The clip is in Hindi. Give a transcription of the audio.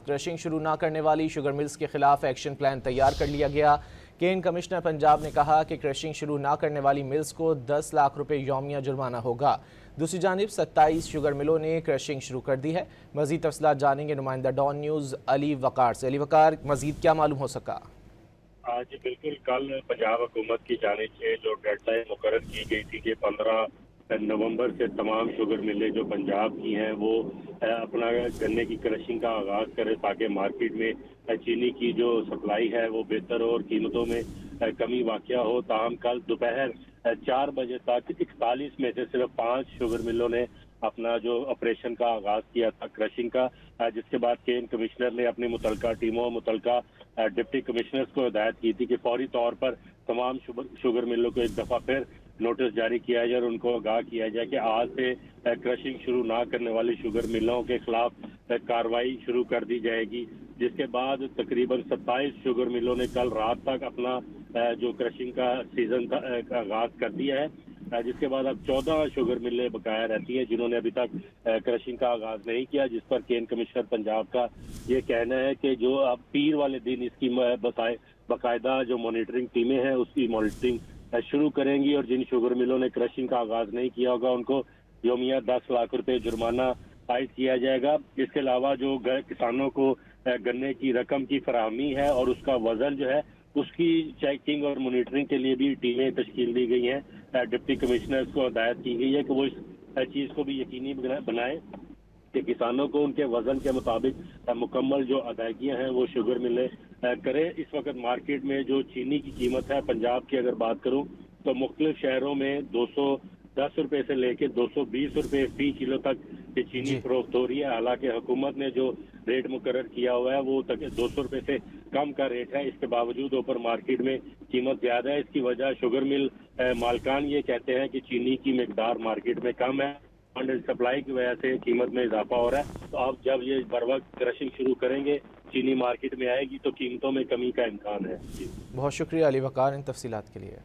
क्रशिंग शुरू न करने वाली शुगर मिल्स के खिलाफ एक्शन प्लान तैयार कर लिया गया। केन कमिश्नर पंजाब ने कहा कि क्रशिंग शुरू न करने वाली मिल्स को 10 लाख रुपए यौमिया जुर्माना होगा। दूसरी जानिब 27 शुगर मिलों ने क्रशिंग शुरू कर दी है। मजीद तफसीलात जानेंगे नुमाइंदा डॉन न्यूज़ अली वकार से। अली वकार, मजीद क्या मालूम हो सका? जी बिल्कुल, कल पंजाब हुकूमत की जानिब से जो डेडलाइन मुकर्रर की गई थी कि 15 नवंबर से तमाम शुगर मिलें जो पंजाब की हैं वो अपना गन्ने की क्रशिंग का आगाज़ करें ताकि मार्केट में चीनी की जो सप्लाई है वो बेहतर हो और कीमतों में कमी वाक़या हो। ताहम कल दोपहर 4 बजे तक 41 में से सिर्फ 5 शुगर मिलों ने अपना जो ऑपरेशन का आगाज़ किया था क्रशिंग का, जिसके बाद केन कमिश्नर ने अपनी मुतलका टीमों मुतलका डिप्टी कमिश्नर्स को हिदायत की थी कि फौरी तौर पर तमाम शुगर मिलों को एक दफ़ा फिर नोटिस जारी किया जाए और उनको आगाह किया जाए कि आज से क्रशिंग शुरू ना करने वाली शुगर मिलों के खिलाफ कार्रवाई शुरू कर दी जाएगी। जिसके बाद तकरीबन 27 शुगर मिलों ने कल रात तक अपना जो क्रशिंग का सीजन का आगाज कर दिया है, जिसके बाद अब 14 शुगर मिलें बकाया रहती हैं जिन्होंने अभी तक क्रशिंग का आगाज नहीं किया। जिस पर केन कमिश्नर पंजाब का ये कहना है कि जो अब पीर वाले दिन इसकी बाकायदा जो मॉनिटरिंग टीमें हैं उसकी मॉनिटरिंग शुरू करेंगी और जिन शुगर मिलों ने क्रशिंग का आगाज नहीं किया होगा उनको योमिया 10 लाख रुपए जुर्माना आयद किया जाएगा। इसके अलावा जो किसानों को गन्ने की रकम की फराहमी है और उसका वजन जो है उसकी चेकिंग और मॉनिटरिंग के लिए भी टीमें तश्कील दी गई हैं। डिप्टी कमिश्नर्स को हिदायत की गई है कि वो इस चीज़ को भी यकीनी बनाए कि किसानों को उनके वजन के मुताबिक मुकम्मल जो अदायगियां हैं वो शुगर मिलें करें। इस वक्त मार्केट में जो चीनी की कीमत है पंजाब की अगर बात करूं तो मुख्तलिफ शहरों में 210 रुपए से लेकर 220 रुपए फी किलो तक ये चीनी फरोख्त हो रही है। हालांकि हुकूमत ने जो रेट मुकर्रर किया हुआ है वो तक 200 रुपए से कम का रेट है। इसके बावजूद ऊपर मार्केट में कीमत ज्यादा है। इसकी वजह शुगर मिल मालकान ये कहते हैं कि चीनी की मिकदार मार्केट में कम है, सप्लाई की वजह से कीमत में इजाफा हो रहा है। तो अब जब ये बर वक्त क्रशिंग शुरू करेंगे चीनी मार्केट में आएगी तो कीमतों में कमी का इम्कान है। बहुत शुक्रिया अली वकार इन तफसीलात के लिए।